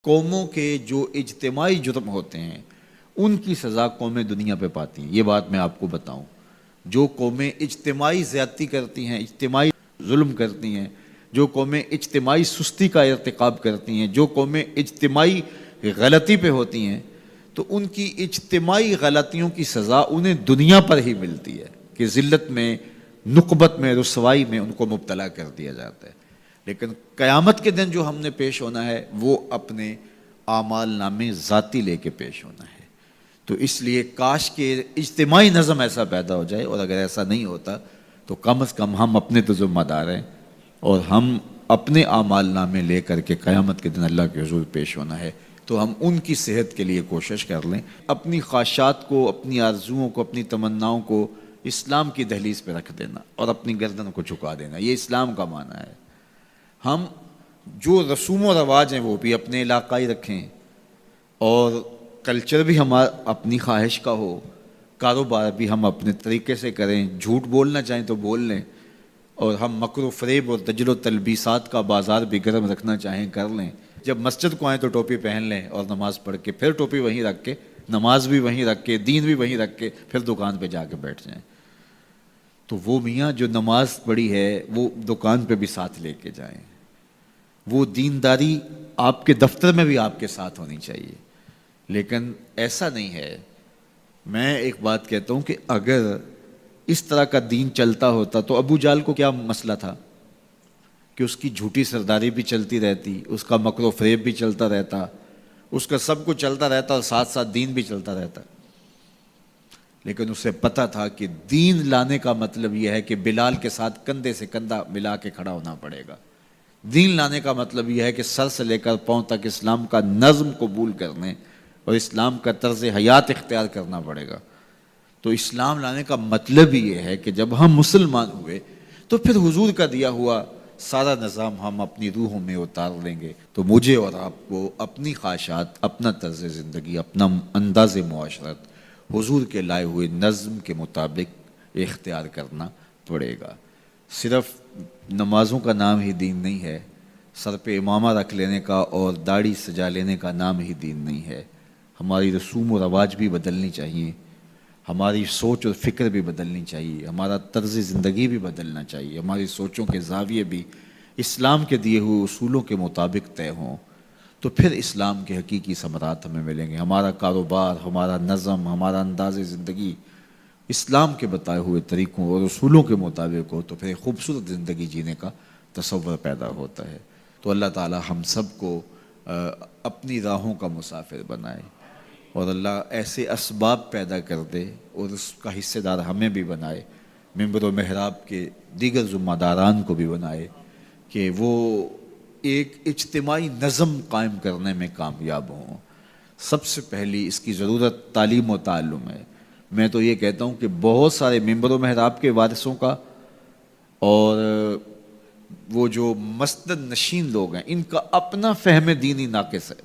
قوموں کے جو اجتماعی جرم ہوتے ہیں ان کی سزا قومیں دنیا پہ پاتی ہیں۔ یہ بات میں آپ کو بتاؤں، جو قومیں اجتماعی زیادتی کرتی ہیں، اجتماعی ظلم کرتی ہیں، جو قومیں اجتماعی سستی کا ارتکاب کرتی ہیں، جو قومیں اجتماعی غلطی پہ ہوتی ہیں، تو ان کی اجتماعی غلطیوں کی سزا انہیں دنیا پر ہی ملتی ہے کہ ذلت میں، نقبت میں، رسوائی میں ان کو مبتلا کر دیا جاتا ہے۔ لیکن قیامت کے دن جو ہم نے پیش ہونا ہے وہ اپنے اعمال نامے ذاتی لے کے پیش ہونا ہے۔ تو اس لیے کاش کہ اجتماعی نظم ایسا پیدا ہو جائے، اور اگر ایسا نہیں ہوتا تو کم از کم ہم اپنے تو ذمہ دار ہیں، اور ہم اپنے اعمال نامے لے کر کے قیامت کے دن اللہ کے حضور پیش ہونا ہے، تو ہم ان کی صحت کے لیے کوشش کر لیں، اپنی خواہشات کو، اپنی آرزوؤں کو، اپنی تمناؤں کو اسلام کی دہلیز پہ رکھ دینا اور اپنی گردن کو جھکا دینا۔ یہ اسلام کا معنی ہے۔ ہم جو رسوم و رواج ہیں وہ بھی اپنے علاقائی رکھیں، اور کلچر بھی ہمارا اپنی خواہش کا ہو، کاروبار بھی ہم اپنے طریقے سے کریں، جھوٹ بولنا چاہیں تو بول لیں، اور ہم مکر و فریب اور دجل و تلبیسات کا بازار بھی گرم رکھنا چاہیں کر لیں۔ جب مسجد کو آئیں تو ٹوپی پہن لیں اور نماز پڑھ کے پھر ٹوپی وہیں رکھ کے، نماز بھی وہیں رکھ کے، دین بھی وہیں رکھ کے پھر دکان پہ جا کے بیٹھ جائیں۔ تو وہ میاں جو نماز پڑھی ہے وہ دکان پہ بھی ساتھ لے کے جائیں۔ وہ دینداری آپ کے دفتر میں بھی آپ کے ساتھ ہونی چاہیے۔ لیکن ایسا نہیں ہے۔ میں ایک بات کہتا ہوں کہ اگر اس طرح کا دین چلتا ہوتا تو ابو جہل کو کیا مسئلہ تھا کہ اس کی جھوٹی سرداری بھی چلتی رہتی، اس کا مکر و فریب بھی چلتا رہتا، اس کا سب کچھ چلتا رہتا، اور ساتھ ساتھ دین بھی چلتا رہتا۔ لیکن اسے پتہ تھا کہ دین لانے کا مطلب یہ ہے کہ بلال کے ساتھ کندھے سے کندھا ملا کے کھڑا ہونا پڑے گا۔ دین لانے کا مطلب یہ ہے کہ سر سے لے کر پاؤں تک اسلام کا نظم قبول کرنے اور اسلام کا طرز حیات اختیار کرنا پڑے گا۔ تو اسلام لانے کا مطلب یہ ہے کہ جب ہم مسلمان ہوئے تو پھر حضور کا دیا ہوا سارا نظام ہم اپنی روحوں میں اتار لیں گے۔ تو مجھے اور آپ کو اپنی خواہشات، اپنا طرز زندگی، اپنا انداز معاشرت حضور کے لائے ہوئے نظم کے مطابق اختیار کرنا پڑے گا۔ صرف نمازوں کا نام ہی دین نہیں ہے، سر پہ امامہ رکھ لینے کا اور داڑھی سجا لینے کا نام ہی دین نہیں ہے۔ ہماری رسوم و رواج بھی بدلنی چاہیے، ہماری سوچ اور فکر بھی بدلنی چاہیے، ہمارا طرز زندگی بھی بدلنا چاہیے، ہماری سوچوں کے زاویے بھی اسلام کے دیے ہوئے اصولوں کے مطابق طے ہوں، تو پھر اسلام کے حقیقی ثمرات ہمیں ملیں گے۔ ہمارا کاروبار، ہمارا نظم، ہمارا انداز زندگی اسلام کے بتائے ہوئے طریقوں اور اصولوں کے مطابق ہو تو پھر ایک خوبصورت زندگی جینے کا تصور پیدا ہوتا ہے۔ تو اللہ تعالی ہم سب کو اپنی راہوں کا مسافر بنائے، اور اللہ ایسے اسباب پیدا کر دے اور اس کا حصے دار ہمیں بھی بنائے، ممبر و محراب کے دیگر ذمہ داران کو بھی بنائے کہ وہ ایک اجتماعی نظم قائم کرنے میں کامیاب ہوں۔ سب سے پہلی اس کی ضرورت تعلیم و تعلم ہے۔ میں تو یہ کہتا ہوں کہ بہت سارے ممبر و محراب کے وارثوں کا اور وہ جو مسند نشین لوگ ہیں ان کا اپنا فہم دینی ناقص ہے،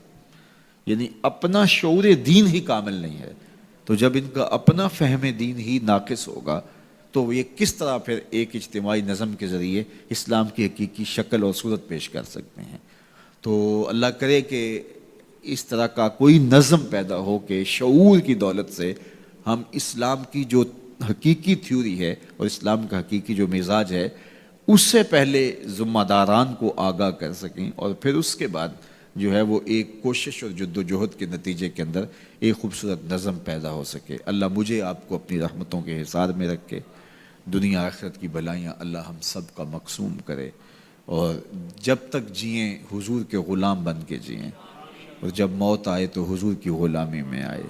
یعنی اپنا شعور دین ہی کامل نہیں ہے۔ تو جب ان کا اپنا فہم دین ہی ناقص ہوگا تو یہ کس طرح پھر ایک اجتماعی نظم کے ذریعے اسلام کی حقیقی شکل اور صورت پیش کر سکتے ہیں۔ تو اللہ کرے کہ اس طرح کا کوئی نظم پیدا ہو کہ شعور کی دولت سے ہم اسلام کی جو حقیقی تھیوری ہے اور اسلام کا حقیقی جو مزاج ہے اس سے پہلے ذمہ داران کو آگاہ کر سکیں، اور پھر اس کے بعد جو ہے وہ ایک کوشش اور جد و جہد کے نتیجے کے اندر ایک خوبصورت نظم پیدا ہو سکے۔ اللہ مجھے آپ کو اپنی رحمتوں کے حصار میں رکھ کے دنیا آخرت کی بلائیاں اللہ ہم سب کا مقسوم کرے، اور جب تک جئیں حضور کے غلام بن کے جئیں، اور جب موت آئے تو حضور کی غلامی میں آئے۔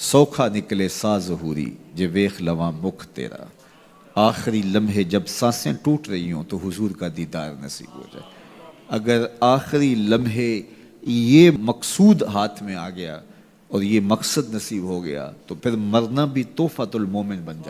سوکھا نکلے سا ظہوری جے ویخ لواں مکھ تیرا، آخری لمحے جب سانسیں ٹوٹ رہی ہوں تو حضور کا دیدار نصیب ہو جائے۔ اگر آخری لمحے یہ مقصود ہاتھ میں آ گیا اور یہ مقصد نصیب ہو گیا تو پھر مرنا بھی تحفۃ المومن بن جاتا ہے۔